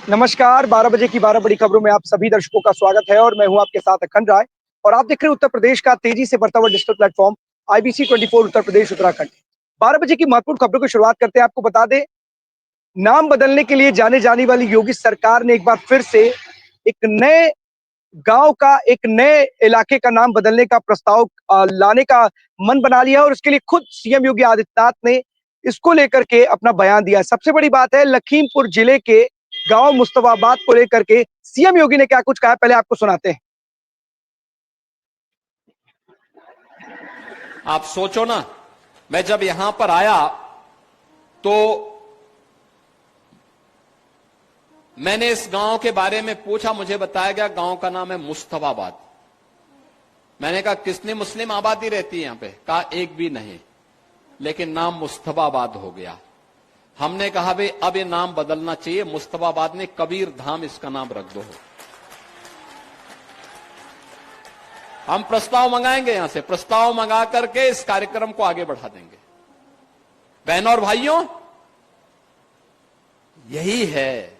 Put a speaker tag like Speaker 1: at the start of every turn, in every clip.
Speaker 1: नमस्कार, 12 बजे की 12 बड़ी खबरों में आप सभी दर्शकों का स्वागत है और मैं हूं आपके साथ अखंड राय। और आप देख रहे हैं उत्तर प्रदेश का तेजी से बढ़ता हुआ digital platform IBC 24 Uttar Pradesh Uttarakhand. 12 बजे की महत्वपूर्ण खबरों की शुरुआत करते हैं। आपको बता दें, नाम बदलने के लिए जाने जाने वाली योगी सरकार ने एक बार फिर से एक नए गांव का, एक नए इलाके का नाम बदलने का प्रस्ताव लाने का मन बना लिया और उसके लिए खुद सीएम योगी आदित्यनाथ ने इसको लेकर के अपना बयान दिया। सबसे बड़ी बात है, लखीमपुर जिले के गांव मुस्तफाबाद को लेकर के सीएम योगी ने क्या कुछ कहा, पहले आपको सुनाते हैं।
Speaker 2: आप सोचो ना, मैं जब यहां पर आया तो मैंने इस गांव के बारे में पूछा। मुझे बताया गया गांव का नाम है मुस्तफाबाद। मैंने कहा कितनी मुस्लिम आबादी रहती है यहां पे? कहा एक भी नहीं, लेकिन नाम मुस्तफाबाद हो गया। हमने कहा भाई अब ये नाम बदलना चाहिए, मुस्तफाबाद ने कबीर धाम इसका नाम रख दो। हम प्रस्ताव मंगाएंगे, यहां से प्रस्ताव मंगा करके इस कार्यक्रम को आगे बढ़ा देंगे। बहनों और भाइयों, यही है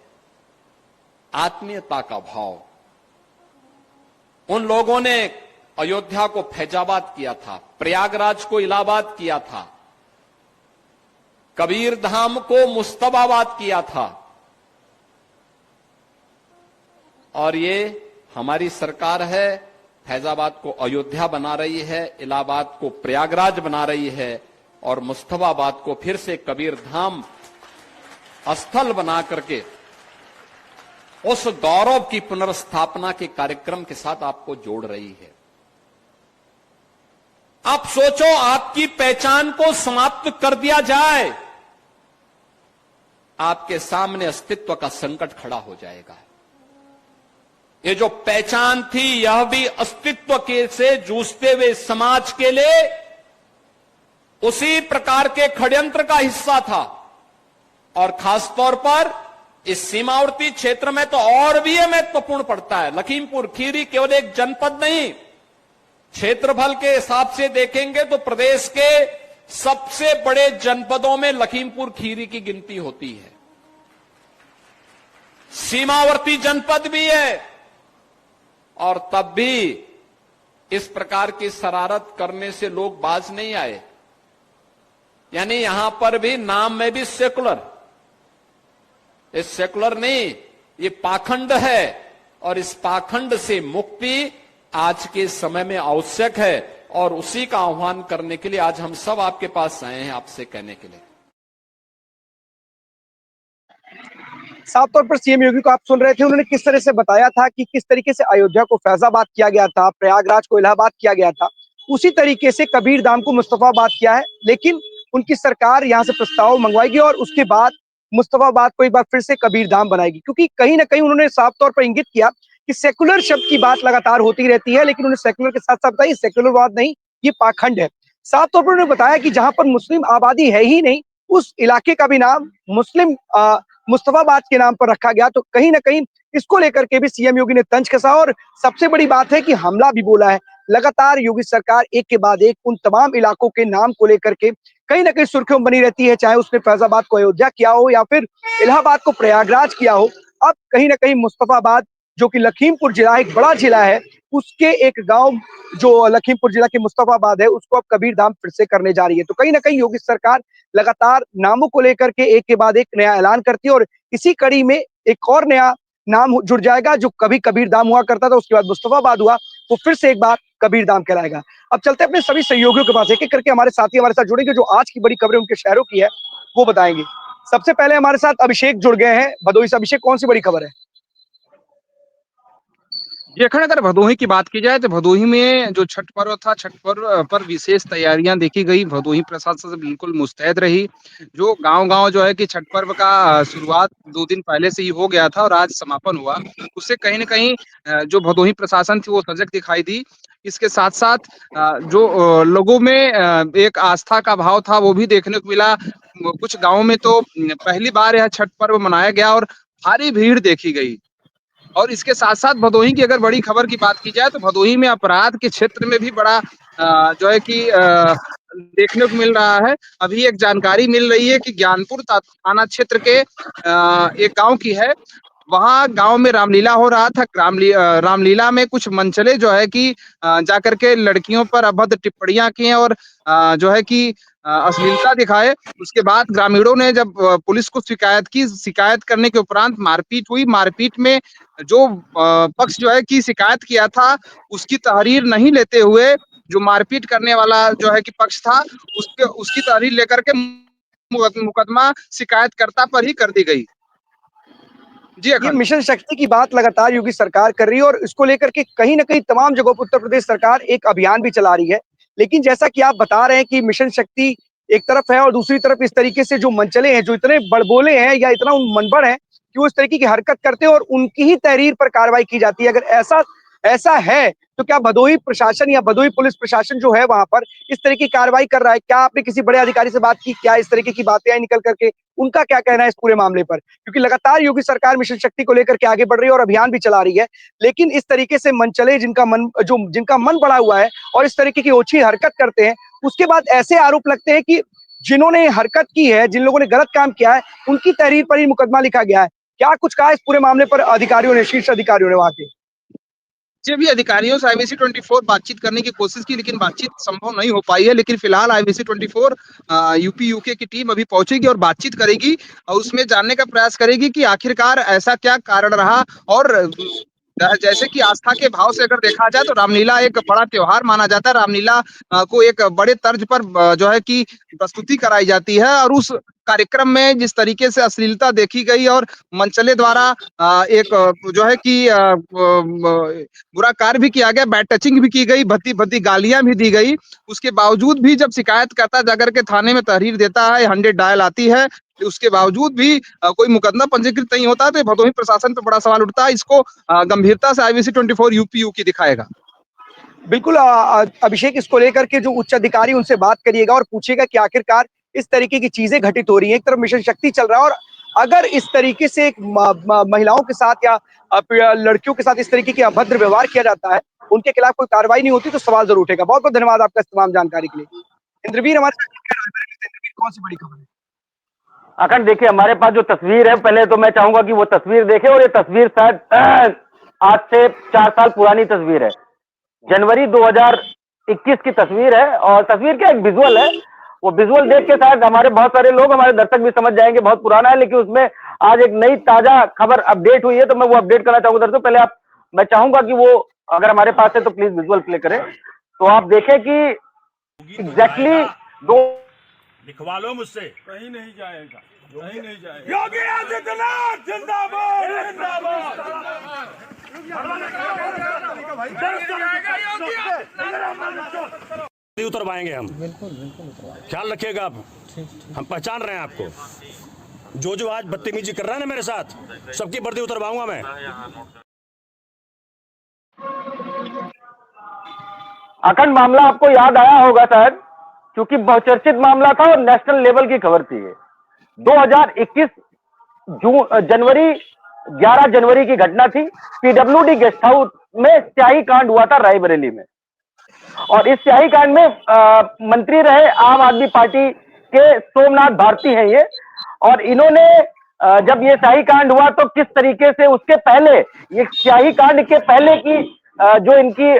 Speaker 2: आत्मीयता का भाव। उन लोगों ने अयोध्या को फैजाबाद किया था, प्रयागराज को इलाहाबाद किया था, कबीर धाम को मुस्तफाबाद किया था। और ये हमारी सरकार है, फैजाबाद को अयोध्या बना रही है, इलाहाबाद को प्रयागराज बना रही है और मुस्तफाबाद को फिर से कबीर धाम स्थल बना करके उस गौरव की पुनर्स्थापना के कार्यक्रम के साथ आपको जोड़ रही है। आप सोचो, आपकी पहचान को समाप्त कर दिया जाए, आपके सामने अस्तित्व का संकट खड़ा हो जाएगा। ये जो पहचान थी, यह भी अस्तित्व के से जूझते हुए समाज के लिए उसी प्रकार के षड्यंत्र का हिस्सा था। और खासतौर पर इस सीमावर्ती क्षेत्र में तो और भी यह महत्वपूर्ण पड़ता है। लखीमपुर खीरी केवल एक जनपद नहीं, क्षेत्रफल के हिसाब से देखेंगे तो प्रदेश के सबसे बड़े जनपदों में लखीमपुर खीरी की गिनती होती है। सीमावर्ती जनपद भी है और तब भी इस प्रकार की शरारत करने से लोग बाज नहीं आए। यानी यहां पर भी नाम में भी सेकुलर, ये सेकुलर नहीं, ये पाखंड है। और इस पाखंड से मुक्ति आज के समय में आवश्यक है और उसी का आह्वान करने के लिए आज हम सब आपके पास आए हैं, आपसे कहने के लिए।
Speaker 1: साफ तौर पर सीएम योगी को आप सुन रहे थे, उन्होंने किस तरह से बताया था कि किस तरीके से अयोध्या को फैजाबाद किया गया था, प्रयागराज को इलाहाबाद किया गया था, उसी तरीके से कबीर धाम को मुस्तफाबाद किया है। लेकिन उनकी सरकार यहां से प्रस्ताव मंगवाएगी और उसके बाद मुस्तफाबाद को एक बार फिर से कबीर धाम बनाएगी, क्योंकि कहीं ना कहीं उन्होंने साफ तौर पर इंगित किया कि सेकुलर शब्द की बात लगातार होती रहती है, लेकिन उन्हें सेकुलर के साथ साथ बताइए सेकुलरवाद नहीं, ये पाखंड है। साफ तौर पर उन्होंने बताया कि जहां पर मुस्लिम आबादी है ही नहीं, उस इलाके का भी नाम मुस्लिम मुस्तफाबाद के नाम पर रखा गया। तो कहीं ना कहीं इसको लेकर के भी सीएम योगी ने तंज कसा और सबसे बड़ी बात है कि हमला भी बोला है। लगातार योगी सरकार एक के बाद एक उन तमाम इलाकों के नाम को लेकर के कहीं ना कहीं सुर्खियों में बनी रहती है, चाहे उसने फैजाबाद को अयोध्या किया हो या फिर इलाहाबाद को प्रयागराज किया हो। अब कहीं ना कहीं मुस्तफाबाद, जो कि लखीमपुर जिला एक बड़ा जिला है, उसके एक गांव जो लखीमपुर जिला के मुस्तफाबाद है, उसको अब कबीर धाम फिर से करने जा रही है। तो कहीं ना कहीं योगी सरकार लगातार नामों को लेकर के एक के बाद एक नया ऐलान करती है और इसी कड़ी में एक और नया नाम जुड़ जाएगा। जो कभी कबीर धाम हुआ करता था, उसके बाद मुस्तफाबाद हुआ, वो फिर से एक बार कबीर धाम कहलाएगा। अब चलते हैं अपने सभी सहयोगियों के पास, एक एक करके हमारे साथी हमारे साथ जुड़ेंगे, जो आज की बड़ी खबरें उनके शहरों की है वो बताएंगे। सबसे पहले हमारे साथ अभिषेक जुड़ गए हैं भदोही से। अभिषेक, कौन सी बड़ी खबर है?
Speaker 3: जी, अखंड, अगर भदोही की बात की जाए तो भदोही में जो छठ पर्व था, छठ पर्व पर विशेष तैयारियां देखी गई। भदोही प्रशासन से बिल्कुल मुस्तैद रही। जो गांव-गांव जो है कि छठ पर्व का शुरुआत 2 दिन पहले से ही हो गया था और आज समापन हुआ। उससे कहीं न कहीं जो भदोही प्रशासन थी वो सजग दिखाई दी। इसके साथ-साथ जो लोगों में एक आस्था का भाव था वो भी देखने को मिला। कुछ गाँव में तो पहली बार यह छठ पर्व मनाया गया और भारी भीड़ देखी गई। और इसके साथ-साथ भदोही की अगर बड़ी खबर की बात की जाए तो भदोही में अपराध के क्षेत्र में भी बड़ा जो है कि देखने को मिल रहा है। अभी एक जानकारी मिल रही है कि ज्ञानपुर थाना क्षेत्र के एक गांव की है। वहाँ गांव में रामलीला हो रहा था। रामलीला में कुछ मनचले जो है कि जाकर के लड़कियों पर अभद्र टिप्पणियां की और जो है कि अश्लीलता दिखाए। उसके बाद ग्रामीणों ने जब पुलिस को शिकायत की, शिकायत करने के उपरांत मारपीट हुई। मारपीट में जो पक्ष जो है कि शिकायत किया था, उसकी तहरीर नहीं लेते हुए जो मारपीट करने वाला जो है कि पक्ष था, उसकी तहरीर लेकर के मुकदमा शिकायतकर्ता पर ही कर दी गई। जी
Speaker 1: ये
Speaker 3: अखंड।
Speaker 1: मिशन शक्ति की बात लगातार योगी सरकार कर रही है और इसको लेकर के कहीं न कहीं तमाम जगहों पर उत्तर प्रदेश सरकार एक अभियान भी चला रही है। लेकिन जैसा कि आप बता रहे हैं कि मिशन शक्ति एक तरफ है और दूसरी तरफ इस तरीके से जो मनचले हैं, जो इतने बड़बोले हैं या इतना मनबड़ हैं कि वो इस तरीके की हरकत करते हैं और उनकी ही तहरीर पर कार्रवाई की जाती है। अगर ऐसा ऐसा है, तो क्या भदोही प्रशासन या भदोही पुलिस प्रशासन जो है वहाँ पर इस तरह की कार्रवाई कर रहा है? क्या आपने किसी बड़े अधिकारी से बात की? क्या इस तरीके की बातें आई निकल करके? उनका क्या कहना है इस पूरे मामले पर? क्योंकि लगातार योगी सरकार मिशन शक्ति को लेकर के आगे बढ़ रही है और अभियान भी चला रही है। लेकिन इस तरीके से मनचले जिनका मन बढ़ा हुआ है और इस तरीके की ओछी हरकत करते हैं, उसके बाद ऐसे आरोप लगते हैं कि जिन्होंने हरकत की है, जिन लोगों ने गलत काम किया है, उनकी तहरीर पर ही मुकदमा लिखा गया है। क्या कुछ कहा इस पूरे मामले पर अधिकारियों ने, शीर्ष अधिकारियों ने वहाँ के?
Speaker 3: जी, अभी अधिकारियों से आईबीसी 24 बातचीत करने की कोशिश की, लेकिन बातचीत संभव नहीं हो पाई है। लेकिन फिलहाल आईबीसी 24 यूपी यूके की टीम अभी पहुंचेगी और बातचीत करेगी और उसमें जानने का प्रयास करेगी कि आखिरकार ऐसा क्या कारण रहा। और जैसे कि आस्था के भाव से अगर देखा जाए तो रामलीला एक बड़ा त्योहार माना जाता है। रामलीला को एक बड़े तर्ज पर जो है कि प्रस्तुति कराई जाती है और उस कार्यक्रम में जिस तरीके से अश्लीलता देखी गई और मनचले द्वारा एक जो है कि बुरा कार्य भी किया गया, बैड टचिंग भी की गई, भद्दी भद्दी गालियां भी दी गई। उसके बावजूद भी जब शिकायतकर्ता जाकर के थाने में तहरीर देता है, 100 डायल आती है, तो उसके बावजूद भी कोई मुकदमा पंजीकृत नहीं होता, तो भदोही प्रशासन पे बड़ा सवाल उठता है। इसको गंभीरता से आईबीसी 24 यूपीयू की दिखाएगा।
Speaker 1: बिल्कुल अभिषेक, इसको लेकर के जो उच्च अधिकारी उनसे बात करिएगा और पूछिएगा कि आखिरकार इस तरीके की चीजें घटित हो रही हैं। एक तरफ मिशन शक्ति चल रहा है और अगर इस तरीके से एक महिलाओं के साथ या लड़कियों के साथ इस तरीके की अभद्र व्यवहार किया जाता है, उनके खिलाफ कोई कार्रवाई नहीं होती, तो सवाल जरूर उठेगा। बहुत बहुत धन्यवाद आपका इस तमाम जानकारी के लिए। इंद्रवीर हमारे साथ, इंद्रवीर, कौन सी बड़ी खबर है?
Speaker 4: अखंड, देखिए हमारे पास जो तस्वीर है, पहले तो मैं चाहूंगा कि वो तस्वीर देखें। और ये तस्वीर शायद आज से 4 साल पुरानी तस्वीर है, जनवरी 2021 की तस्वीर है। और तस्वीर क्या, एक विजुअल है। वो विजुअल देख के शायद हमारे बहुत सारे लोग, हमारे दर्शक भी समझ जाएंगे बहुत पुराना है, लेकिन उसमें आज एक नई ताजा खबर अपडेट हुई है, तो मैं वो अपडेट करना चाहूंगा दर्शकों। पहले मैं चाहूंगा कि वो अगर हमारे पास है तो प्लीज विजुअल प्ले करें, तो आप देखें कि एग्जैक्टली दो
Speaker 5: लिखवा लो मुझसे, कहीं नहीं जाएगा, कहीं नहीं जाएगा। योगी आदित्यनाथ जिंदाबाद, जिंदाबाद। उतरवाएंगे हम, बिल्कुल बिल्कुल, ख्याल रखिएगा आप। हम पहचान रहे हैं आपको। जो आज बदतमीजी कर रहा है ना मेरे साथ, सबकी वर्दी उतरवाऊंगा मैं।
Speaker 4: अखंड, मामला आपको याद आया होगा शायद, क्योंकि बहुचर्चित मामला था और नेशनल लेवल की खबर थी। 2021 जनवरी 11 जनवरी की घटना थी। पीडब्ल्यूडी गेस्ट हाउस में स्याही कांड हुआ था रायबरेली में। और इस स्याही कांड में मंत्री रहे आम आदमी पार्टी के सोमनाथ भारती हैं ये। और इन्होंने जब ये स्याही कांड हुआ तो किस तरीके से उसके पहले, ये स्याही कांड के पहले की जो इनकी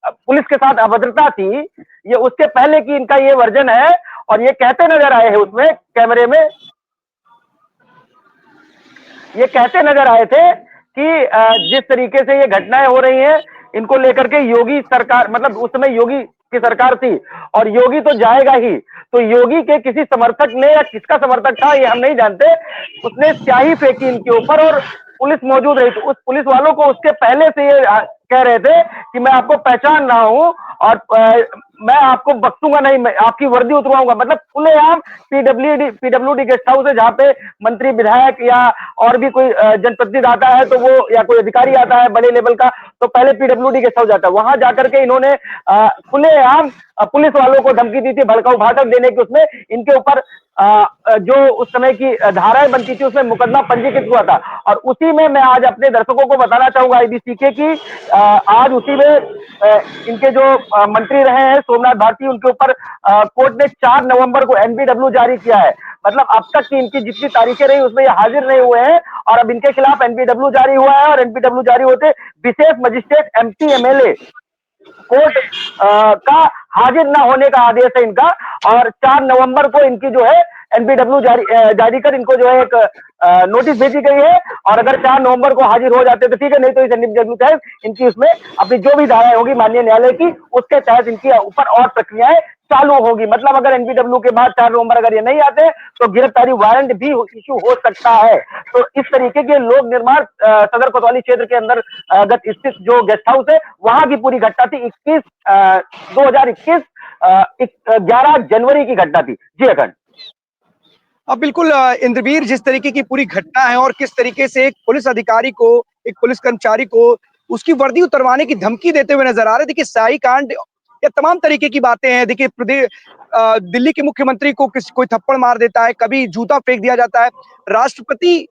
Speaker 4: पुलिस के साथ अभद्रता थी, ये उसके पहले की इनका ये वर्जन है। और ये कहते नजर आए हैं उसमें कैमरे में, ये कहते नजर आए थे कि जिस तरीके से ये घटनाएं हो रही हैं, इनको लेकर के योगी सरकार, मतलब उस समय योगी की सरकार थी और योगी तो जाएगा ही, तो योगी के किसी समर्थक ने या किसका समर्थक था ये हम नहीं जानते, उसने स्याही फेंकी इनके ऊपर और पुलिस मौजूद रही। तो उस पुलिस वालों को उसके पहले से ये कह रहे थे कि मैं आपको पहचान रहा हूं और मैं आपको बख्शूंगा नहीं, मैं आपकी वर्दी उतरवाऊंगा। मतलब खुलेआम पीडब्ल्यूडी गेस्ट हाउस है, जहां पे मंत्री, विधायक या और भी कोई जनप्रतिनिधि आता है तो वो, या कोई अधिकारी आता है बड़े लेवल का, तो पहले पीडब्ल्यूडी गेस्ट हाउस जाता है। वहां जाकर के इन्होंने खुलेआम पुलिस वालों को धमकी दी थी, भड़काऊ भाषण देने की। उसमें इनके ऊपर जो उस समय की धाराएं बनती थी उसमें मुकदमा पंजीकृत हुआ था। और उसी में मैं आज अपने दर्शकों को बताना चाहूंगा आईबीसी के कि आज उसी में इनके जो मंत्री रहे हैं सोमनाथ भारती, उनके ऊपर कोर्ट ने 4 नवंबर को एनबीडब्ल्यू जारी किया है। मतलब अब तक की इनकी जितनी तारीखें रही उसमें ये हाजिर नहीं हुए हैं, और अब इनके खिलाफ एनपीडब्ल्यू जारी हुआ है, और एनपीडब्ल्यू जारी होते विशेष मजिस्ट्रेट एमपी एमएलए कोर्ट का हाजिर न होने का आदेश है इनका, और 4 नवंबर को इनकी जो है एनपीडब्ल्यू जारी कर इनको जो है एक नोटिस भेजी गई है, और अगर 4 नवंबर को हाजिर हो जाते तो ठीक है, नहीं तो इस एनपीडब्ल्यू तहत इनकी उसमें अपनी जो भी धाराएं होगी माननीय न्यायालय की उसके तहत इनकी ऊपर और प्रक्रियाएं चालू होगी। मतलब अगर एनपीडब्ल्यू के बाद 4 नवंबर अगर ये नहीं आते तो गिरफ्तारी वारंट भी इशू हो सकता है। तो इस तरीके के लोक निर्माण सदर कोतवाली क्षेत्र के अंदर गत स्थित जो गेस्ट हाउस है वहां की पूरी घटना थी 2021 11 जनवरी की घटना थी। जी अखंड।
Speaker 1: अब बिल्कुल इंद्रवीर, जिस तरीके की पूरी घटना है और किस तरीके से एक पुलिस अधिकारी को, एक पुलिस कर्मचारी को उसकी वर्दी उतरवाने की धमकी देते हुए नजर आ रहे। देखिए शाही कांड या तमाम तरीके की बातें हैं। देखिए दिल्ली के मुख्यमंत्री को कोई थप्पड़ मार देता है, कभी जूता फेंक दिया जाता है, राष्ट्रपति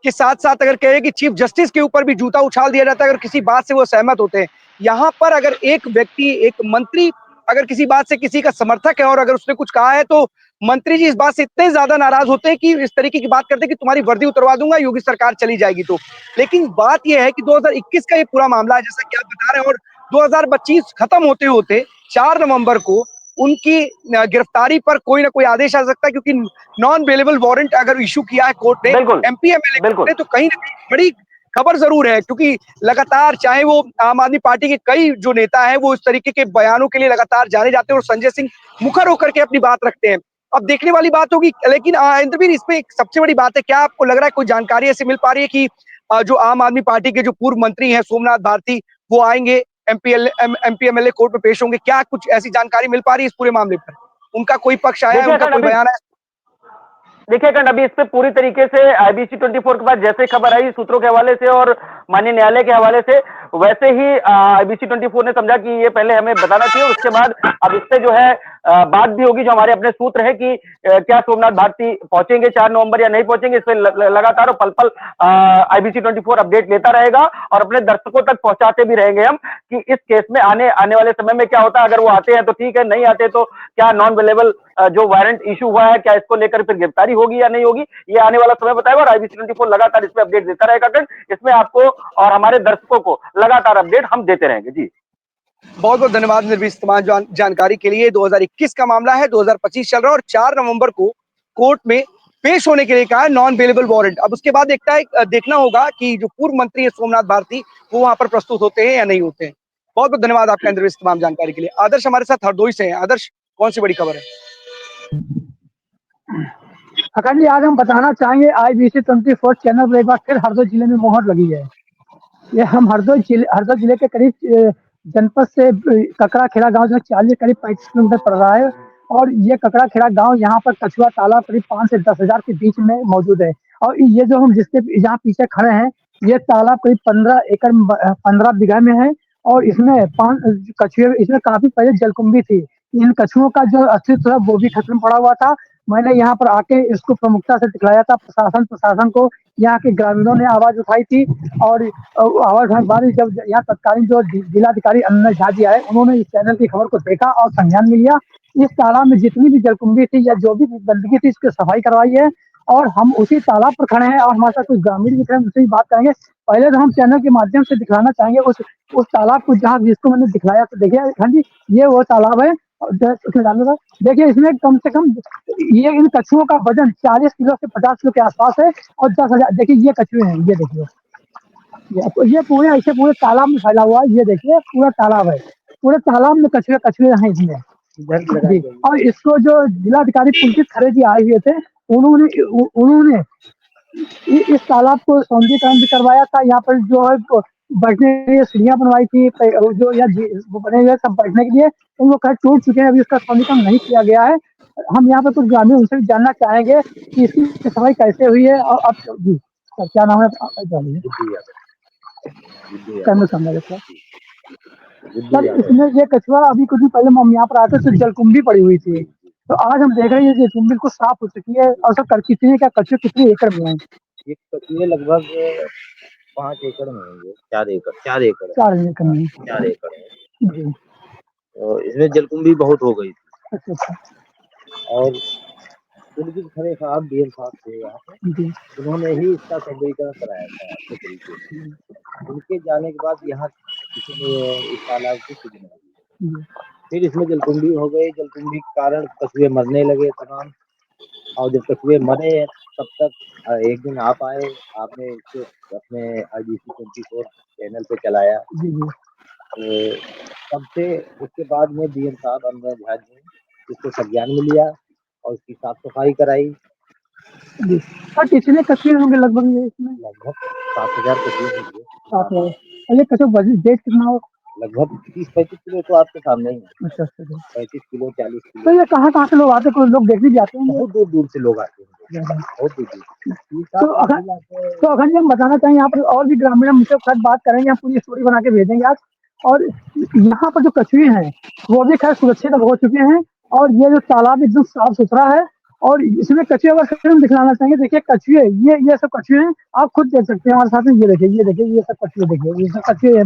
Speaker 1: के साथ साथ अगर कहे कि चीफ जस्टिस के ऊपर भी जूता उछाल दिया जाता है अगर किसी बात से वो सहमत होते हैं। यहाँ पर अगर एक व्यक्ति, एक मंत्री अगर किसी बात से किसी का समर्थक है और अगर उसने कुछ कहा है तो मंत्री जी इस बात से इतने ज्यादा नाराज होते हैं कि इस तरीके की बात करते हैं कि तुम्हारी वर्दी उतरवा दूंगा योगी सरकार चली जाएगी तो। लेकिन बात यह है कि 2021 का ये पूरा मामला है जैसा कि आप बता रहे हैं, और 2025 खत्म होते होते 4 नवंबर को उनकी गिरफ्तारी पर कोई ना कोई आदेश आ सकता है, क्योंकि नॉन बेलेबल वारंट अगर इशू किया है कोर्ट ने, एमपी एमएलए ने, तो कहीं ना कहीं बड़ी खबर जरूर है, क्योंकि लगातार चाहे वो आम आदमी पार्टी के कई जो नेता हैं वो इस तरीके के बयानों के लिए लगातार जाने जाते हैं और संजय सिंह मुखर होकर के अपनी बात रखते हैं। अब देखने वाली बात होगी। लेकिन इंद्रवीर, इसमें एक सबसे बड़ी बात है, क्या आपको लग रहा है कोई जानकारी ऐसी मिल पा रही है कि जो आम आदमी पार्टी के जो पूर्व मंत्री हैं सोमनाथ भारती वो आएंगे एमपी एमएलए कोर्ट में पेश होंगे? क्या कुछ ऐसी जानकारी मिल पा रही है इस पूरे मामले पर? उनका कोई पक्ष आया है, उनका कोई बयान है?
Speaker 4: देखिए खंड, अभी इस पे पूरी तरीके से आईबीसी 24 के बाद जैसे खबर आई सूत्रों के हवाले से और माननीय न्यायालय के हवाले से, वैसे ही आईबीसी 24 ने समझा कि ये पहले हमें बताना चाहिए, उसके बाद अब इससे जो है बात भी होगी। जो हमारे अपने सूत्र है कि क्या सोमनाथ भारती पहुंचेंगे 4 नवंबर या नहीं पहुंचेंगे, इस पे लगातार पल पल आईबीसी 24 अपडेट लेता रहेगा और अपने दर्शकों तक पहुंचाते भी रहेंगे हम कि इस केस में आने वाले समय में क्या होता है। अगर वो आते हैं तो ठीक है, नहीं आते तो क्या नॉन अवेलेबल जो वारंट इशू हुआ है क्या इसको लेकर फिर गिरफ्तारी होगी या नहीं होगी, ये आने वाला समय बताएगा। और आईबीसी 24 लगातार इसमें अपडेट देता रहेगा। इसमें आपको और हमारे दर्शकों को लगातार अपडेट हम देते रहेंगे। जी
Speaker 1: बहुत बहुत धन्यवाद निर्विस्तार जानकारी के लिए। 2021 का मामला है, 2025 चल रहा है और 4 नवंबर को कोर्ट में पेश होने के लिए कहा है नॉन बेलेबल वारंट। अब उसके बाद देखना होगा कि जो पूर्व मंत्री है सोमनाथ भारती वो वहां पर प्रस्तुत होते हैं या नहीं होते हैं। बहुत बहुत धन्यवाद आपका निर्विस्तार जानकारी के लिए। आदर्श हमारे साथ हरदोई से हैं। आदर्श, कौन सी बड़ी खबर है?
Speaker 6: अखंड जी, आज हम बताना चाहेंगे आईबीसी 24 चैनल पर एक बार फिर हरदोई जिले में मोहर लगी है। ये हम हरदोई जिले के करीब जनपद से ककड़ा खेड़ा गांव जो 40 करीब 35 किलोमीटर पड़ रहा है, और ये ककड़ा खेड़ा गांव यहाँ पर कछुआ तालाब करीब 5 से 10 हजार के बीच में मौजूद है। और ये जो हम जिसके यहाँ पीछे खड़े हैं, ये तालाब करीब 15 एकड़ 15 बीघा में है, और इसमें 5 कछुए, इसमें काफी पहले जलकुंभी थी। इन कछुओं का जो अस्तित्व है वो भी खत्म पड़ा हुआ था। मैंने यहाँ पर आके इसको प्रमुखता से दिखलाया था प्रशासन को। यहाँ के ग्रामीणों ने आवाज उठाई थी, और आवाज उठाने के बाद जब यहाँ तत्कालीन जो जिलाधिकारी अनिल झा जी आए, उन्होंने इस चैनल की खबर को देखा और संज्ञान में लिया। इस तालाब में जितनी भी जलकुंभी थी या जो भी गंदगी थी इसकी सफाई करवाई है, और हम उसी तालाब पर खड़े हैं और हमारे साथ कुछ ग्रामीण भी खड़े हैं, उनसे भी बात करेंगे। पहले तो हम चैनल के माध्यम से दिखलाना चाहेंगे उस तालाब को जहाँ जिसको मैंने दिखलाया। तो देखिए हाँ जी, ये वो तालाब है। देखिए इसमें कम से कम ये इन कछुओं का वजन 40 किलो से 50 किलो के आसपास है, और 10,000। देखिए ये कछुए हैं, ये देखिए ये पूरे ऐसे पूरे तालाब में फैला हुआ है। ये देखिए पूरा तालाब है, पूरे तालाब में कछुए हैं इसमें जी। और इसको जो जिलाधिकारी पुलकित खरे जी आए हुए थे, उन्होंने इस तालाब को सौंदर्यीकरण भी करवाया था। यहाँ पर जो है बैठने के लिए सीढ़ियां बनवाई थी, जो या वो बने हुए सब बैठने के लिए, तो वो खैर टूट चुके हैं, अभी उसका सौंदर्यीकरण नहीं किया गया है। हम यहाँ पर कुछ ग्रामीण उनसे भी जानना चाहेंगे कि इसकी सफाई कैसे हुई है। और अब जी सर, क्या नाम है? सर, इसमें ये कछुआ अभी कुछ दिन पहले हम यहाँ पर आए थे तो जलकुंभी पड़ी हुई थी, तो आज हम देख रहे हैं ये जलकुंभी बिल्कुल साफ हो चुकी है। और सर कितने क्या कछुए कितने एकड़ में है?
Speaker 7: ये कछुए लगभग 5 एकड़ में होंगे, 4 एकड़ में। 4 एकड़ में। तो इसमें जलकुंभी बहुत हो गई थी।
Speaker 6: अच्छा।
Speaker 7: और पुलिस खड़े साहब डीएम साहब थे यहाँ पे,
Speaker 6: जी
Speaker 7: उन्होंने ही इसका सौंदर्यीकरण कराया था अच्छे तरीके से। उनके जाने के बाद यहाँ किसी ने इस तालाब को कुछ नहीं किया।
Speaker 6: जी
Speaker 7: फिर इसमें जलकुंडी हो गई, जलकुंडी के कारण कछुए मरने लगे तमाम। और जब कछुए मरे तब तक एक दिन आप आए, आपने इसको अपने IBC 24 चैनल पे चलाया।
Speaker 6: जी जी
Speaker 7: तो तब से उसके बाद में डीएम साहब अमर झा जी इसको संज्ञान में लिया और उसकी साफ सफाई कराई।
Speaker 6: जी। सर कितने कछुए होंगे लगभग ये इसमें?
Speaker 7: लगभग 7,000 कछुए होंगे।
Speaker 6: 7,000। और ये कछुआ वेट कितना हो?
Speaker 7: लगभग 30-35 किलो तो आपके सामने ही है।
Speaker 6: अच्छा अच्छा अच्छा।
Speaker 7: 35 किलो 40
Speaker 6: तो
Speaker 7: किलो
Speaker 6: ये कहाँ से लोग आते हैं? कुछ लोग देखने भी जाते होंगे।
Speaker 7: बहुत दूर दूर से लोग आते हैं, बहुत दूर दूर
Speaker 6: तो अगर जी हम बताना चाहेंगे यहाँ पर और भी ग्रामीण मुझसे खैर बात करेंगे, हम पूरी स्टोरी बना के भेजेंगे आज। और यहाँ पर जो कछुए हैं वो भी खैर सुरक्षित अब हो चुके हैं, और ये जो तालाब एकदम साफ सुथरा है। और इसमें कछुए अगर फिर हम दिखलाना चाहेंगे, देखिए कछुए, ये सब कछुए हैं, आप खुद देख सकते हैं हमारे साथ में। ये देखिए ये सब कछुए, देखिए ये सब कछुए हैं,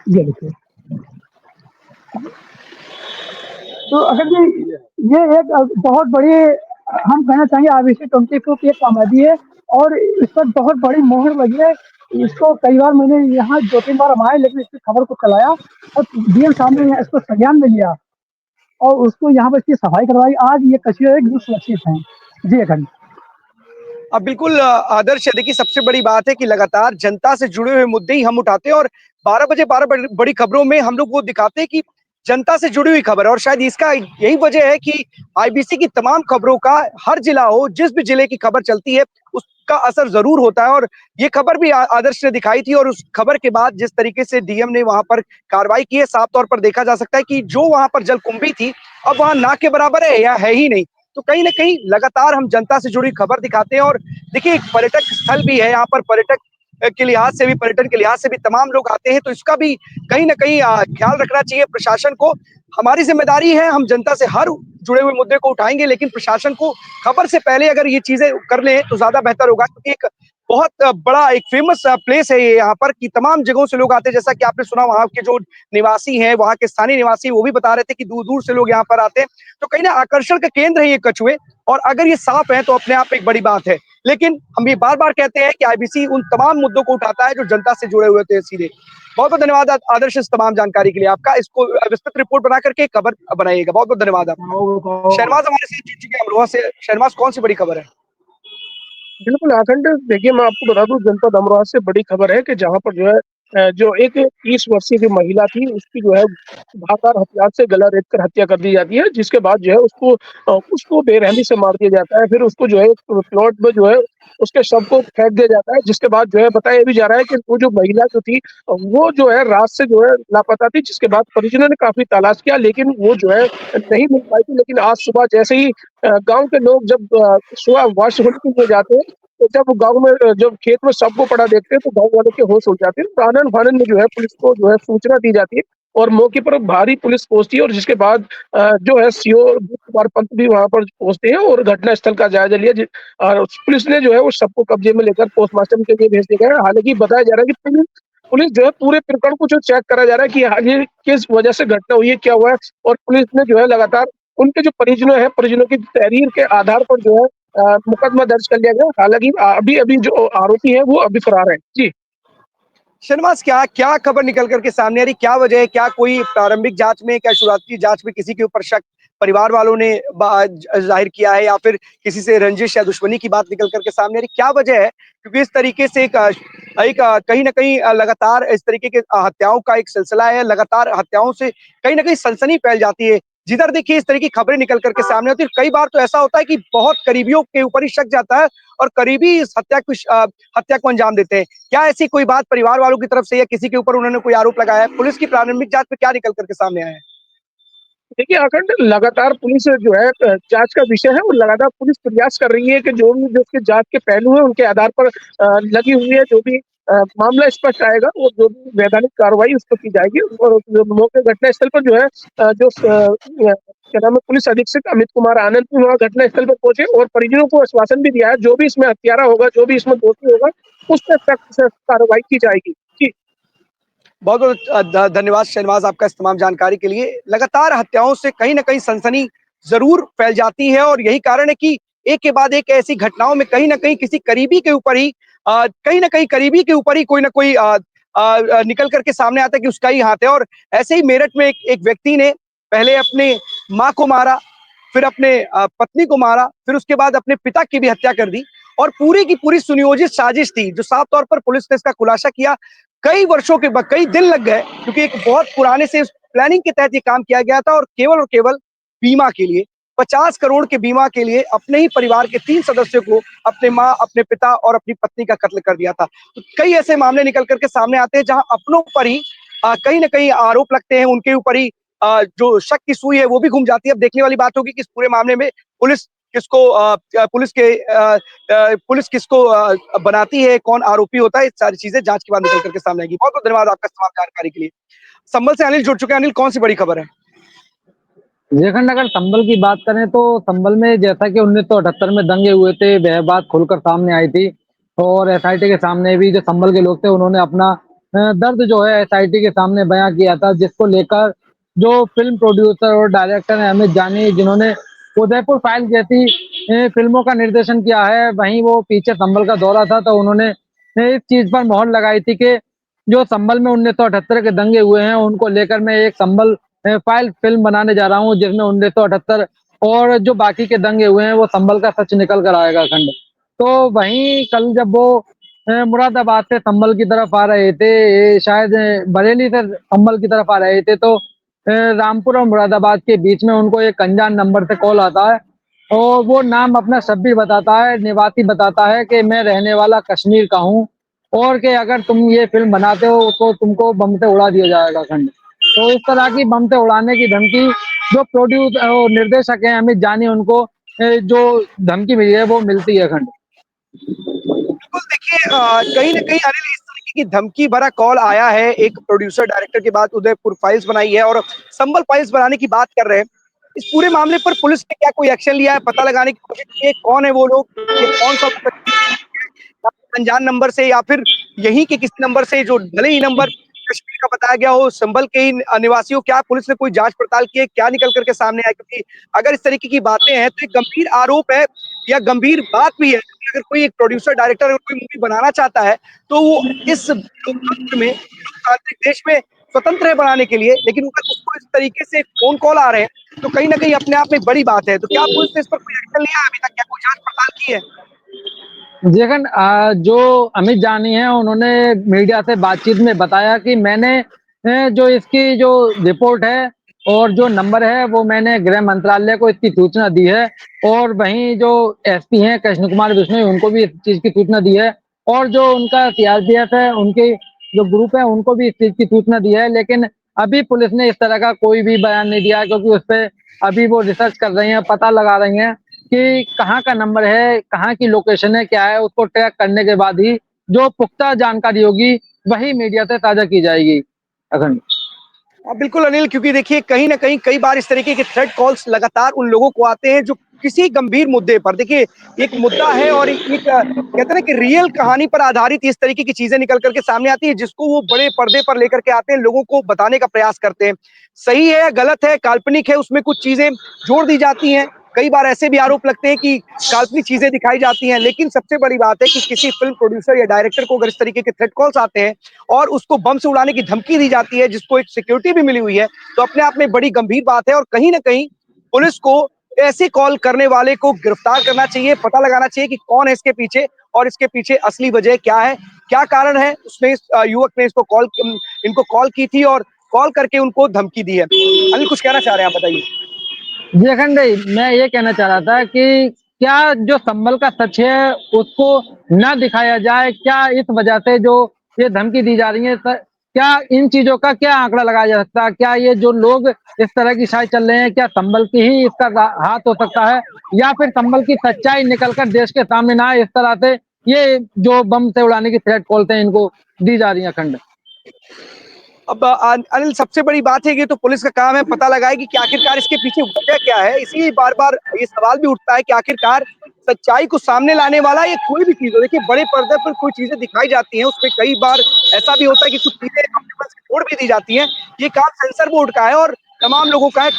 Speaker 6: ये देखिए। तो अगर ये एक बहुत बड़ी, हम कहना चाहेंगे IBC 24 की एक कामयाबी है, और इस पर बहुत बड़ी मोहर लगी है। इसको कई बार मैंने यहाँ 2-3 बार हम आए, लेकिन इसकी खबर को चलाया और डीएम साहब ने इसको संज्ञान में लिया और उसको यहाँ पर इसकी सफाई करवाई। आज ये कछुए एकदम सुरक्षित हैं। जी अखंड।
Speaker 1: अब बिल्कुल आदर्श, देखिए सबसे बड़ी बात है कि लगातार जनता से जुड़े हुए मुद्दे ही हम उठाते हैं, और 12 बजे 12 बड़ी खबरों में हम लोग वो दिखाते हैं कि जनता से जुड़ी हुई खबर है। और शायद इसका यही वजह है कि IBC की तमाम खबरों का हर जिला हो, जिस भी जिले की खबर चलती है उसका असर जरूर होता है। और ये खबर भी आदर्श ने दिखाई थी, और उस खबर के बाद जिस तरीके से डीएम ने वहां पर कार्रवाई की है, साफ तौर पर देखा जा सकता है कि जो वहां पर जलकुंभी थी अब वहां ना के बराबर है या है ही नहीं। तो कहीं ना कहीं लगातार हम जनता से जुड़ी खबर दिखाते हैं। और देखिए एक पर्यटक स्थल भी है, यहाँ पर पर्यटक के लिहाज से भी, पर्यटन के लिहाज से भी तमाम लोग आते हैं, तो इसका भी कहीं ना कहीं ख्याल रखना चाहिए प्रशासन को। हमारी जिम्मेदारी है, हम जनता से हर जुड़े हुए मुद्दे को उठाएंगे, लेकिन प्रशासन को खबर से पहले अगर ये चीजें कर ले तो ज्यादा बेहतर होगा, क्योंकि एक बहुत बड़ा एक फेमस प्लेस है ये, यहाँ पर कि तमाम जगहों से लोग आते हैं। जैसा कि आपने सुना, वहां के जो निवासी हैं, वहां के स्थानीय निवासी, वो भी बता रहे थे कि दूर दूर से लोग यहाँ पर आते हैं। तो कहीं ना आकर्षण का केंद्र है ये कछुए, और अगर ये साफ है तो अपने आप एक बड़ी बात है। लेकिन हम ये बार बार कहते हैं कि IBC उन तमाम मुद्दों को उठाता है जो जनता से जुड़े हुए थे सीधे। बहुत बहुत धन्यवाद आदर्श इस तमाम जानकारी के लिए आपका। इसको विस्तृत रिपोर्ट बना करके खबर बनाइएगा। बहुत बहुत धन्यवाद आपका। शहनवाज हमारे साथ जुड़ चुके हैं अमरोहा से। शहनवाज, कौन सी बड़ी खबर है?
Speaker 8: बिल्कुल अखंड, देखिए मैं आपको बता दूं, जनपद अमरोहा से बड़ी खबर है कि जहां पर जो है जो एक 30 वर्षीय जो महिला थी उसकी जो है धारदार हथियार से गला रेत कर हत्या कर दी जाती है, जिसके बाद जो है उसको बेरहमी से मार दिया जाता है। फिर उसको जो है प्लॉट में जो है उसके शव को फेंक दिया जाता है, जिसके बाद जो है बताया भी जा रहा है कि वो जो महिला जो थी वो जो है रात से जो है लापता थी, जिसके बाद परिजनों ने काफी तलाश किया लेकिन वो जो है नहीं मिल पाई थी। लेकिन आज सुबह जैसे ही गांव के लोग जब सुबह वॉश होने के लिए जाते हैं, तो जब गांव में जब खेत में शव को पड़ा देखते हैं तो गांव वालों के होश उड़ जाते हैं। आनन फानन में जो है पुलिस को जो है सूचना दी जाती है और मौके पर भारी पुलिस पहुंचती है, और जिसके बाद जो है सीओ कुमार पंत भी वहां पर पहुंचते हैं और घटना स्थल का जायजा लिया। और पुलिस ने जो है उस शव को कब्जे में लेकर पोस्टमार्टम के लिए भेज दिया गया है। हालांकि बताया जा रहा है कि पुलिस जो है पूरे प्रकरण को जो चेक करा जा रहा है कि ये किस वजह से घटना हुई है, क्या हुआ है। और पुलिस ने जो है लगातार उनके जो परिजनों की तहरीर के आधार पर जो है मुकदमा दर्ज कर लिया गया। हालांकि अभी जो आरोपी है वो अभी फरार है। जी
Speaker 1: शहनवाज, क्या क्या खबर निकल करके सामने आ रही, क्या वजह है? क्या कोई प्रारंभिक जांच में, क्या शुरुआती जांच में किसी के ऊपर शक परिवार वालों ने जाहिर किया है, या फिर किसी से रंजिश या दुश्मनी की बात निकल करके सामने आ रही, क्या वजह है? क्योंकि इस तरीके से एक कहीं ना कहीं लगातार इस तरीके के हत्याओं का एक सिलसिला है, लगातार हत्याओं से कहीं ना कहीं सनसनी फैल जाती है। जिधर देखिए इस तरह की खबरें निकल करके सामने आती है, कई बार तो ऐसा होता है कि बहुत करीबियों के ऊपर ही शक जाता है और करीबी इस हत्या को अंजाम देते हैं। क्या ऐसी कोई बात परिवार वालों की तरफ से या किसी के ऊपर उन्होंने कोई आरोप लगाया है? पुलिस की प्रारंभिक जांच में क्या निकल करके सामने आया है?
Speaker 8: देखिए अखंड, लगातार पुलिस जो है जांच का विषय है और लगातार पुलिस प्रयास कर रही है कि जो उसके जांच के पहलू है उनके आधार पर लगी हुई है। जो भी मामला स्पष्ट आएगा और जो भी वैधानिक कार्रवाई उस पर की जाएगी। और मौके घटना स्थल पर जो है क्या नाम है, पुलिस अधीक्षक अमित कुमार आनंद भी वहाँ घटना स्थल पर पहुंचे और परिजनों को आश्वासन भी दिया है जो भी इसमें हत्यारा होगा, जो भी इसमें दोषी होगा, उस पर सख्त से कार्रवाई की जाएगी। जी
Speaker 1: बहुत बहुत धन्यवाद शहनवाज आपका इस तमाम जानकारी के लिए। लगातार हत्याओं से कहीं ना कहीं सनसनी जरूर फैल जाती है। और यही कारण है कि एक के बाद एक ऐसी घटनाओं में कहीं ना कहीं किसी करीबी के ऊपर ही कहीं ना कहीं करीबी के ऊपर ही कोई ना कोई निकल करके सामने आता है कि उसका ही हाथ है। और ऐसे ही मेरठ में एक व्यक्ति ने पहले अपने माँ को मारा, फिर अपने पत्नी को मारा, फिर उसके बाद अपने पिता की भी हत्या कर दी। और पूरी की पूरी सुनियोजित साजिश थी, जो साफ तौर पर पुलिस ने इसका खुलासा किया। कई वर्षों के बाद कई दिन लग गए, क्योंकि एक बहुत पुराने से प्लानिंग के तहत ये काम किया गया था। और केवल बीमा के लिए 50 करोड़ के बीमा के लिए अपने ही परिवार के 3 सदस्यों को, अपने माँ, अपने पिता और अपनी पत्नी का कत्ल कर दिया था। तो कई ऐसे मामले निकल करके सामने आते हैं जहां अपनों पर ही कहीं ना कहीं आरोप लगते हैं, उनके ऊपर ही जो शक की सुई है वो भी घूम जाती है। अब देखने वाली बात होगी कि इस पूरे मामले में पुलिस किसको पुलिस किसको बनाती है, कौन आरोपी होता है, सारी चीजें जांच के बाद निकल करके सामने आएगी। बहुत बहुत धन्यवाद आपका तमाम जानकारी के लिए। संभल से अनिल जुड़ चुके हैं। अनिल, कौन सी बड़ी खबर है?
Speaker 9: झारखंड अगर संभल की बात करें तो संभल में जैसा कि 1978 में दंगे हुए थे, वह बात खुलकर सामने आई थी। और एसआईटी के सामने भी जो संभल के लोग थे उन्होंने अपना दर्द जो है एसआईटी के सामने बयां किया था, जिसको लेकर जो फिल्म प्रोड्यूसर और डायरेक्टर है अमित जानी, जिन्होंने उदयपुर फाइल जैसी फिल्मों का निर्देशन किया है, वहीं वो पीछे संभल का दौरा था तो उन्होंने इस चीज पर मोहर लगाई थी कि जो संभल में 1978 के दंगे हुए हैं उनको लेकर मैं एक संभल फाइल फिल्म बनाने जा रहा हूँ, जिसमें 1978 और जो बाकी के दंगे हुए हैं वो संभल का सच निकल कर आएगा खंड। तो वहीं कल जब वो मुरादाबाद से संभल की तरफ आ रहे थे, शायद बरेली से संभल की तरफ आ रहे थे, तो रामपुर और मुरादाबाद के बीच में उनको एक अनजान नंबर से कॉल आता है और वो नाम अपना शब्बीर बताता है, निवासी बताता है कि मैं रहने वाला कश्मीर का हूँ और कि अगर तुम ये फिल्म बनाते हो तो तुमको बम से उड़ा दिया जाएगा खंड। तो इस तरह की बम से उड़ाने की धमकी जो निर्देशक हैं अमित जानी, उनको जो धमकी मिली है वो मिलती है खंड।
Speaker 1: बिल्कुल, देखिए कहीं ना कहीं अनिल इस तरीके की धमकी भरा कॉल आया है एक प्रोड्यूसर डायरेक्टर के बाद उदयपुर फाइल्स बनाई है और संभल फाइल्स बनाने की बात कर रहे हैं। इस पूरे मामले पर पुलिस ने क्या कोई एक्शन लिया है, पता लगाने की कोशिश की है कौन है वो लोग, ये कौन सा अनजान नंबर से या फिर यहीं के किसी नंबर से, जो भले ही नंबर कश्मीर का बताया गया हो, संभल के ही निवासियों, क्या पुलिस ने कोई जांच पड़ताल की है, क्या निकल करके सामने आया? क्योंकि अगर इस तरीके की बातें हैं तो एक गंभीर आरोप है या गंभीर बात भी है। अगर कोई एक प्रोड्यूसर डायरेक्टर अगर कोई मूवी बनाना चाहता है तो वो इस लोकतंत्र में, लोकतांत्रिक देश में स्वतंत्र है बनाने के लिए, लेकिन अगर उसको इस तरीके से फोन कॉल आ रहे हैं तो कहीं ना कहीं अपने आप में बड़ी बात है। तो क्या पुलिस ने इस पर कोई एक्शन लिया है अभी तक, क्या कोई जांच पड़ताल की है?
Speaker 9: जगन जो अमित जानी है उन्होंने मीडिया से बातचीत में बताया कि मैंने जो इसकी जो रिपोर्ट है और जो नंबर है वो मैंने गृह मंत्रालय को इसकी सूचना दी है और वहीं जो एसपी हैं कृष्ण कुमार बिश्नोई, उनको भी इस चीज की सूचना दी है और जो उनका सीआरपीएफ है उनके जो ग्रुप है उनको भी इस चीज की सूचना दी है। लेकिन अभी पुलिस ने इस तरह का कोई भी बयान नहीं दिया, क्योंकि उस पर अभी वो रिसर्च कर रही हैं, पता लगा रही हैं कि कहाँ का नंबर है, कहाँ की लोकेशन है, क्या है, उसको ट्रैक करने के बाद ही जो पुख्ता जानकारी होगी वही मीडिया से ताजा की जाएगी। अखंड
Speaker 1: बिल्कुल अनिल, क्योंकि देखिए कहीं ना कहीं कई बार इस तरीके के थ्रेट कॉल्स लगातार उन लोगों को आते हैं जो किसी गंभीर मुद्दे पर, देखिए एक मुद्दा है और एक कहते हैं ना कि रियल कहानी पर आधारित इस तरीके की चीजें निकल करके सामने आती है, जिसको वो बड़े पर्दे पर लेकर के आते हैं, लोगों को बताने का प्रयास करते हैं। सही है, गलत है, काल्पनिक है, उसमें कुछ चीजें जोड़ दी जाती हैं। कई बार ऐसे भी आरोप लगते हैं कि काल्पनिक चीजें दिखाई जाती हैं। लेकिन सबसे बड़ी बात है कि किसी फिल्म प्रोड्यूसर या डायरेक्टर को अगर इस तरीके के थ्रेट कॉल्स आते हैं और उसको बम से उड़ाने की धमकी दी जाती है, जिसको एक सिक्योरिटी भी मिली हुई है, तो अपने आप में बड़ी गंभीर बात है। और कहीं ना कहीं पुलिस को ऐसे कॉल करने वाले को गिरफ्तार करना चाहिए, पता लगाना चाहिए कि कौन है इसके पीछे और इसके पीछे असली वजह क्या है, क्या कारण है उसने इस युवक ने इनको कॉल की थी और कॉल करके उनको धमकी दी है। अनिल, कुछ कहना चाह रहे हैं आप, बताइए।
Speaker 9: जी अखंड, मैं ये कहना चाह रहा था कि क्या जो संभल का सच है उसको ना दिखाया जाए, क्या इस वजह से जो ये धमकी दी जा रही है, क्या इन चीजों का क्या आंकड़ा लगाया जा सकता है? क्या ये जो लोग इस तरह की शायद चल रहे हैं, क्या संभल की ही इसका हाथ हो सकता है या फिर संभल की सच्चाई निकलकर देश के सामने ना आए, इस तरह से ये जो बम से उड़ाने की थ्रेट कॉल्स हैं इनको दी जा रही है अखंड?
Speaker 1: अब अनिल, सबसे बड़ी बात है कि तो पुलिस का काम है पता लगाएगी कि आखिरकार इसके पीछे वजह क्या है। इसी बार बार ये सवाल भी उठता है कि आखिरकार सच्चाई को सामने लाने वाला ये कोई भी चीज हो, देखिए बड़े पर्दे पर कोई चीजें दिखाई जाती हैं, उसमें कई बार ऐसा भी होता है कि कुछ चीजें छोड़ भी दी जाती हैं। ये काम सेंसर बोर्ड का है और तमाम लोगों का है।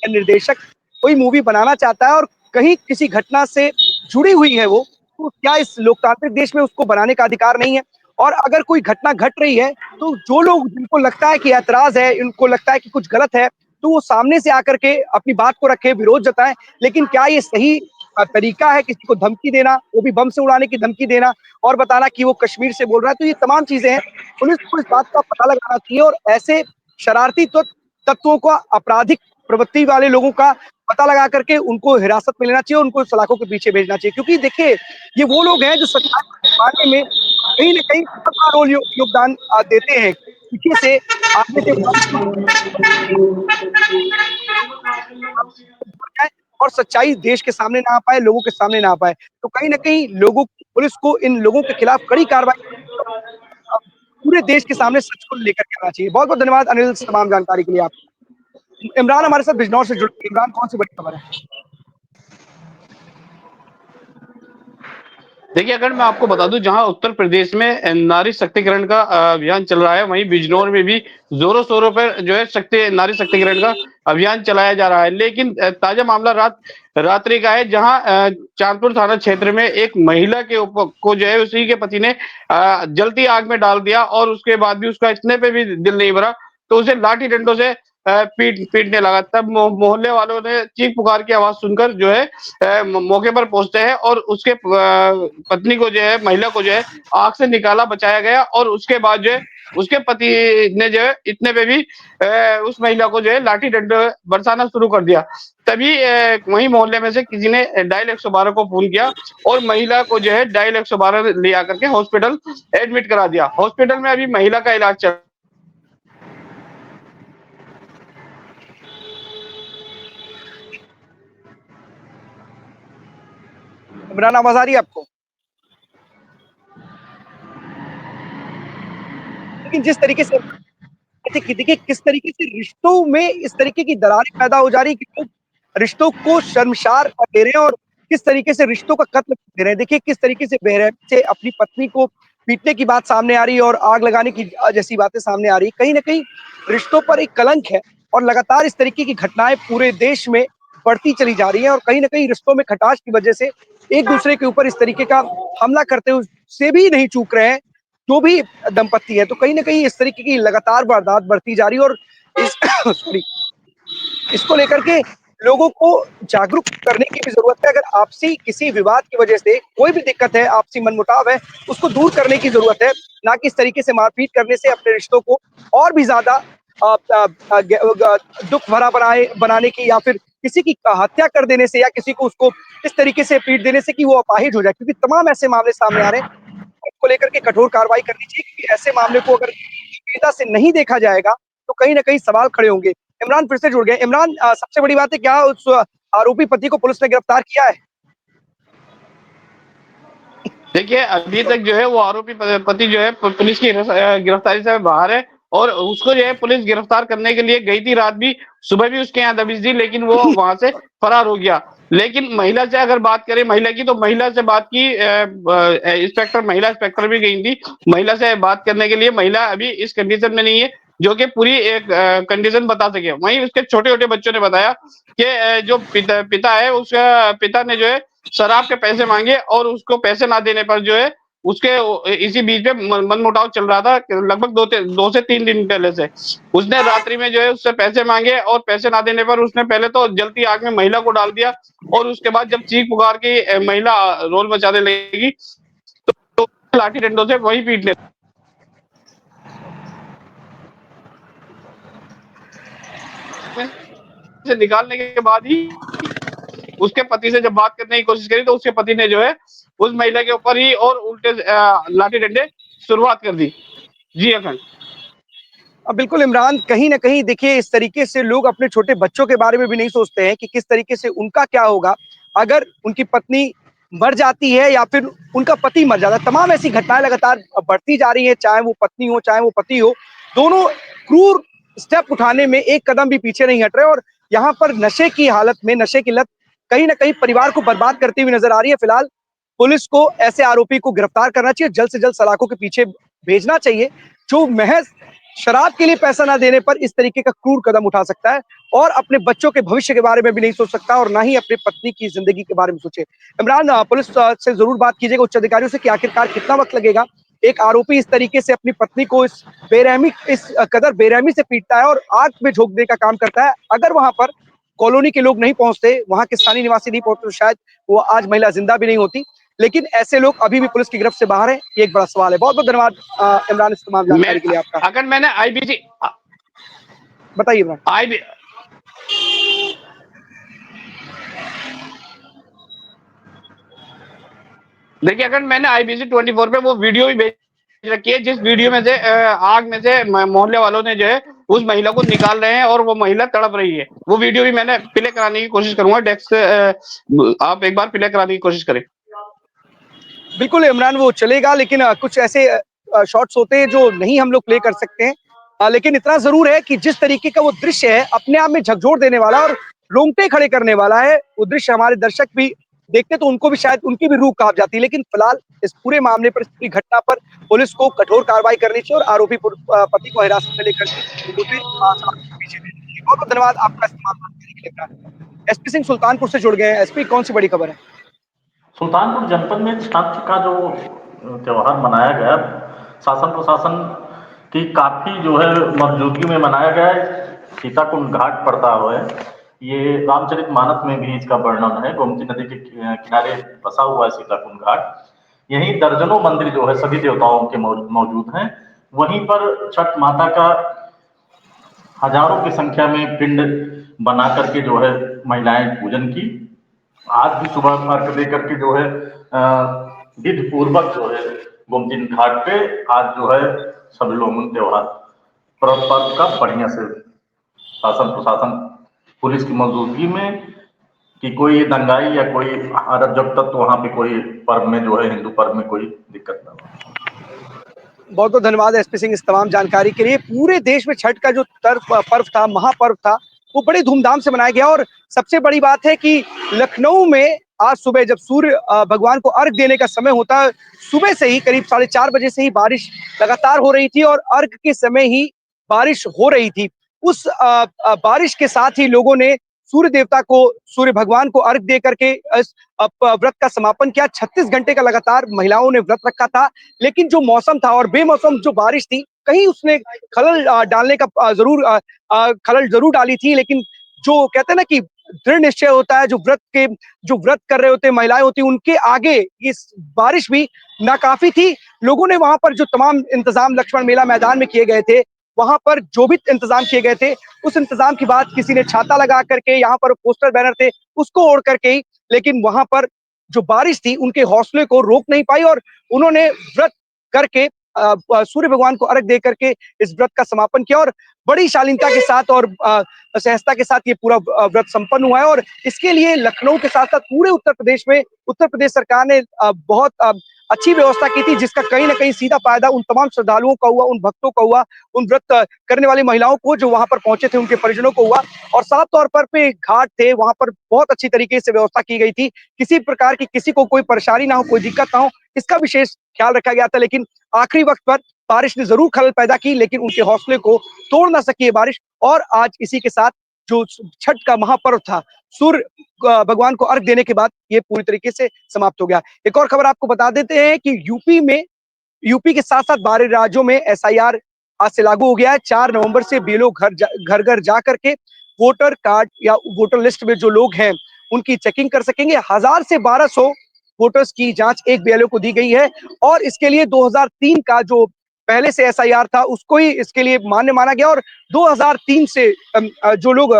Speaker 1: निर्देशक कोई मूवी बनाना चाहता है और कहीं किसी घटना से जुड़ी हुई है वो, तो क्या इस लोकतांत्रिक देश में उसको बनाने का अधिकार नहीं है? और अगर कोई घटना घट रही है, तो जो लोग जिनको लगता है कि ऐतराज है, इनको लगता है कि कुछ गलत है, तो वो सामने से आकर के अपनी बात को रखें, विरोध जताएं। लेकिन क्या ये सही तरीका है किसी को धमकी देना, वो भी बम से उड़ाने की धमकी देना और बताना कि वो कश्मीर से बोल रहा है? तो ये तमाम चीजें हैं, पुलिस को इस बात का पता लगाना चाहिए और ऐसे शरारती तत्वों का, आपराधिक प्रवृत्ति वाले लोगों का पता लगा करके उनको हिरासत में लेना चाहिए, उनको सलाखों के पीछे भेजना चाहिए। क्योंकि देखिए, ये वो लोग हैं जो सच्चाई को छिपाने में कहीं न कहीं बहुत बड़ा रोल योगदान देते हैं। पीछे से आपने देखा और सच्चाई देश के सामने ना आ पाए, लोगों के सामने ना आ पाए। तो कहीं न कहीं लोगों पुलिस को इन लोगों के खिलाफ कड़ी कार्रवाई पूरे देश के सामने सच को लेकर के आना चाहिए। बहुत-बहुत धन्यवाद अनिल, तमाम जानकारी के लिए आप। इमरान हमारे साथ बिजनौर से जुड़े। इमरान, कौन सी बड़ी खबर है?
Speaker 10: देखिए, अगर मैं आपको बता दूं, जहां उत्तर प्रदेश में नारी शक्तिकरण का अभियान चल रहा है, वहीं बिजनौर में भी जोरों शोरों पर जो है नारी शक्तिकरण का अभियान चलाया जा रहा है। लेकिन ताजा मामला रात्रि का है, जहां चांदपुर थाना क्षेत्र में एक महिला के ऊपर को जो है उसी के पति ने जलती आग में डाल दिया और उसके बाद भी उसका इतने पे भी दिल नहीं भरा, तो उसे लाठी डंडों से पीटने लगा। तब मोहल्ले वालों ने चीख पुकार की आवाज सुनकर जो है मौके पर पहुंचते हैं और उसके पत्नी को जो है, महिला को जो है आग से निकाला, बचाया गया और उसके बाद जो है उसके पति ने जो है इतने पे भी उस महिला को जो है लाठी डंडे बरसाना शुरू कर दिया। तभी वहीं मोहल्ले में से किसी ने डायल 112 को फोन किया और महिला को जो है डायल 112 ले आकर के हॉस्पिटल एडमिट करा दिया। हॉस्पिटल में अभी महिला का इलाज चल
Speaker 1: इमरान, आवाज आ रही है आपको? लेकिन जिस तरीके से देखिए किस तरीके से रिश्तों में इस तरीके की दरारें पैदा हो जा रही है कि लोग रिश्तों को शर्मशार दे रहे हैं और किस तरीके से रिश्तों का कत्ल दे रहे हैं। देखिए किस तरीके से बेरहमी से अपनी पत्नी को पीटने की बात सामने आ रही है और आग लगाने की जैसी बातें सामने आ रही है। कहीं ना कहीं रिश्तों पर एक कलंक है और लगातार इस तरीके की घटनाएं पूरे देश में बढ़ती चली जा रही है और कहीं ना कहीं रिश्तों में खटास की वजह से एक दूसरे के ऊपर इस तरीके का हमला करते हुए से भी नहीं चूक रहे हैं जो भी दंपत्ति है। तो कहीं ना कहीं इस तरीके की लगातार वारदात बढ़ती जा रही है और इस सॉरी इसको लेकर के लोगों को जागरूक करने की भी जरूरत है। अगर आपसी किसी विवाद की वजह से कोई भी दिक्कत है, आपसी मनमुटाव है, उसको दूर करने की जरूरत है, ना कि इस तरीके से मारपीट करने से अपने रिश्तों को और भी ज्यादा दुख भरा बनाने की या फिर किसी की हत्या कर देने से या किसी को उसको इस तरीके से पीट देने से कि वो अपाहिज हो जाए। क्योंकि तमाम ऐसे मामले सामने आ रहे हैं, को लेकर के कठोर कार्रवाई करनी चाहिए क्योंकि ऐसे मामले को अगर गंभीरता से नहीं देखा जाएगा तो कहीं ना कहीं सवाल खड़े होंगे। इमरान फिर से जुड़ गए। इमरान, सबसे बड़ी बात है, क्या उस आरोपी पति को पुलिस ने गिरफ्तार किया है?
Speaker 10: देखिए, अभी तक जो है वो आरोपी पति जो है पुलिस की गिरफ्तारी से बाहर है और उसको जो है पुलिस गिरफ्तार करने के लिए गई थी। रात भी, सुबह भी उसके यहाँ दबिश दी, लेकिन वो वहां से फरार हो गया। लेकिन महिला से अगर बात करें महिला की, तो महिला से बात की, महिला इंस्पेक्टर भी गई थी महिला से बात करने के लिए। महिला अभी इस कंडीशन में नहीं है जो कि पूरी एक कंडीशन बता सके। वहीं उसके छोटे छोटे बच्चों ने बताया कि जो पिता है, उसका पिता ने जो है शराब के पैसे मांगे और उसको पैसे ना देने पर जो है उसके इसी बीच में मनमुटाव चल रहा था। लगभग 2 से 3 दिन पहले से उसने रात्रि में जो है उससे पैसे मांगे और पैसे ना देने पर उसने पहले तो जलती आग में महिला को डाल दिया और उसके बाद जब चीख पुकार की महिला रोल मचाने लगी तो लाठी डंडों से वही पीटने से निकालने के बाद ही उसके पति से जब बात करने की कोशिश करी तो उसके पति ने जो है उस महिला के ऊपर ही और उल्टे लाठी डंडे शुरुआत कर दी। जी अखंड।
Speaker 1: बिल्कुल इमरान, कहीं ना कहीं देखिए इस तरीके से लोग अपने छोटे बच्चों के बारे में भी नहीं सोचते हैं कि किस तरीके से उनका क्या होगा अगर उनकी पत्नी मर जाती है या फिर उनका पति मर जाता है। तमाम ऐसी घटनाएं लगातार बढ़ती जा रही है, चाहे वो पत्नी हो चाहे वो पति हो, दोनों क्रूर स्टेप उठाने में एक कदम भी पीछे नहीं हट रहे। और यहाँ पर नशे की हालत में, नशे की लत कहीं ना कहीं परिवार को बर्बाद करती हुई नजर आ रही है। फिलहाल पुलिस को ऐसे आरोपी को गिरफ्तार करना चाहिए, जल्द से जल्द सलाखों के पीछे भेजना चाहिए जो महज शराब के लिए पैसा ना देने पर इस तरीके का क्रूर कदम उठा सकता है और अपने बच्चों के भविष्य के बारे में भी नहीं सोच सकता और ना ही अपनी पत्नी की जिंदगी के बारे में सोचे। इमरान, पुलिस से जरूर बात कीजिएगा उच्च अधिकारियों से कि आखिरकार कितना वक्त लगेगा। एक आरोपी इस तरीके से अपनी पत्नी को इस कदर बेरहमी से पीटता है और आग में झोंकने का काम करता है। अगर वहां पर कॉलोनी के लोग नहीं पहुंचते, वहां के स्थानीय निवासी नहीं पहुंचते, तो शायद वो आज महिला जिंदा भी नहीं होती। लेकिन ऐसे लोग अभी भी पुलिस की गिरफ्त से बाहर हैं, ये एक बड़ा सवाल है। बहुत बहुत धन्यवाद इमरान इस तमाम जानकारी के लिए आपका।
Speaker 10: अगर मैंने आईबीसी
Speaker 1: बताइए इमरान।
Speaker 10: देखिए, अगर मैंने आईबीसी 24 पे वो वीडियो भी भेज रखी है, जिस वीडियो में से आग में से मोहल्ले वालों ने जो है उस महिला को निकाल रहे हैं और वो महिला तड़प रही है। वो वीडियो भी मैंने प्ले कराने की कोशिश करूंगा। डेस्क आप एक बार प्ले कराने की कोशिश करें।
Speaker 1: बिल्कुल इमरान, वो चलेगा, लेकिन कुछ ऐसे शॉट्स होते हैं जो नहीं हम लोग प्ले कर सकते हैं। लेकिन इतना जरूर है कि जिस तरीके का वो दृश्य है अपने आप में झकझोर देने वाला और रोंगटे खड़े करने वाला है। वो दृश्य हमारे दर्शक भी देखते तो उनको भी शायद उनकी भी रूह कांप जाती है। लेकिन फिलहाल इस पूरे मामले पर, इस पूरी घटना पर पुलिस को कठोर कार्रवाई करनी चाहिए और आरोपी पति को हिरासत में लेकर उसे पीछे भेजना चाहिए। बहुत बहुत धन्यवाद आपका इस्तेमाल करने के लिए इमरान। एसपी सिंह सुल्तानपुर से जुड़ गए हैं। एसपी, कौन सी बड़ी खबर है?
Speaker 11: सुल्तानपुर जनपद में छठ का जो त्योहार मनाया गया, शासन प्रशासन की काफ़ी जो है मौजूदगी में मनाया गया है। सीताकुंड घाट पड़ता है, ये रामचरितमानस में भी इसका वर्णन है। गोमती नदी के किनारे बसा हुआ है सीताकुंड घाट। यहीं दर्जनों मंदिर जो है सभी देवताओं के मौजूद हैं। वहीं पर छठ माता का हजारों की संख्या में पिंड बना करके जो है महिलाएं पूजन की। आज भी सुबह अर्घ दे करके जो है विधि पूर्वक जो है गोमती घाट पे आज जो है सभी लोगों ने त्योहार पर्व का बढ़िया से शासन प्रशासन पुलिस की मौजूदगी में कि कोई दंगाई या कोई अराजक तत्व वहां पे कोई पर्व में जो है हिंदू पर्व में कोई दिक्कत ना हो।
Speaker 1: बहुत बहुत धन्यवाद एसपी सिंह इस तमाम जानकारी के लिए। पूरे देश में छठ का जो पर्व था, महापर्व था, वो बड़े धूमधाम से मनाया गया और सबसे बड़ी बात है कि लखनऊ में आज सुबह जब सूर्य भगवान को अर्घ देने का समय होता है, सुबह से ही करीब 4:30 बजे से ही बारिश लगातार हो रही थी और अर्घ के समय ही बारिश हो रही थी। उस बारिश के साथ ही लोगों ने सूर्य देवता को, सूर्य भगवान को अर्घ दे करके व्रत का समापन किया। 36 घंटे का लगातार महिलाओं ने व्रत रखा था। लेकिन जो मौसम था और बेमौसम जो बारिश थी, कहीं उसने खलल डालने का खलल जरूर डाली थी। लेकिन जो कहते हैं ना कि दृढ़ निश्चय होता है, जो व्रत कर रहे होते हैं महिलाएं होती, उनके आगे इस बारिश भी नाकाफी थी। लोगों ने वहां पर जो तमाम इंतजाम लक्ष्मण मेला मैदान में किए गए थे, वहां पर जो भी इंतजाम किए गए थे, उस इंतजाम की बात किसी ने छाता लगा करके, यहाँ पर पोस्टर बैनर थे उसको ओढ़ करके ही, लेकिन वहां पर जो बारिश थी उनके हौसले को रोक नहीं पाई और उन्होंने व्रत करके सूर्य भगवान को अर्घ दे करके इस व्रत का समापन किया और बड़ी शालीनता के साथ और सहजता के साथ ये पूरा व्रत संपन्न हुआ है। और इसके लिए लखनऊ के साथ साथ पूरे उत्तर प्रदेश में उत्तर प्रदेश सरकार ने बहुत अच्छी व्यवस्था की थी, जिसका कहीं ना कहीं सीधा फायदा उन तमाम श्रद्धालुओं का हुआ, उन भक्तों का हुआ, उन व्रत करने वाली महिलाओं को जो वहां पर पहुंचे थे उनके परिजनों को हुआ। और साफ तौर पर पे घाट थे, वहां पर बहुत अच्छी तरीके से व्यवस्था की गई थी, किसी प्रकार की किसी को कोई परेशानी ना हो, कोई दिक्कत ना हो, इसका विशेष ख्याल रखा गया था। लेकिन आखिरी वक्त पर बारिश ने जरूर खलल पैदा की, लेकिन उनके हौसले को तोड़ ना सकी ये बारिश। और आज इसी के साथ जो छठ का महापर्व था, सूर्य भगवान को अर्घ देने के बाद ये पूरी तरीके से समाप्त हो गया। एक और खबर आपको बता देते हैं कि यूपी के साथ साथ 12 राज्यों में एसआईआर आज से लागू हो गया है। 4 नवंबर से बीएलओ घर घर जा करके वोटर कार्ड या वोटर लिस्ट में जो लोग हैं उनकी चेकिंग कर सकेंगे। 1000 से 1200 वोटर्स की जांच एक बीएलओ को दी गई है और इसके लिए 2003 का जो पहले से एसआईआर था उसको ही इसके लिए मान्य माना गया और 2003 से जो लोग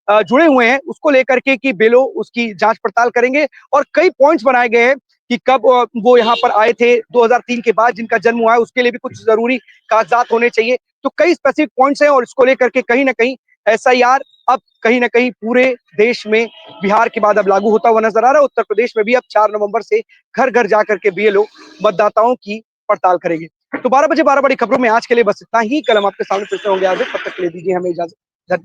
Speaker 1: जुड़े हुए हैं उसको लेकर के कि बीएलओ उसकी जांच पड़ताल करेंगे। और कई पॉइंट्स बनाए गए हैं कि कब वो यहाँ पर आए थे 2003 के बाद, जिनका जन्म हुआ है उसके लिए भी कुछ जरूरी कागजात होने चाहिए। तो कई स्पेसिफिक पॉइंट्स हैं और इसको लेकर के कहीं ना कहीं एसआईआर अब कहीं ना कहीं पूरे देश में बिहार के बाद अब लागू होता हुआ नजर आ रहा है। उत्तर प्रदेश में भी अब 4 नवंबर से घर घर जाकर के बीएलओ मतदाताओं की पड़ताल करेंगे। तो 12 बजे 12 बड़ी खबरों में आज के लिए बस इतना ही। कल हम आपके सामने फिर से होंगे। आज तब तक के लिए दीजिए हमें इजाजत।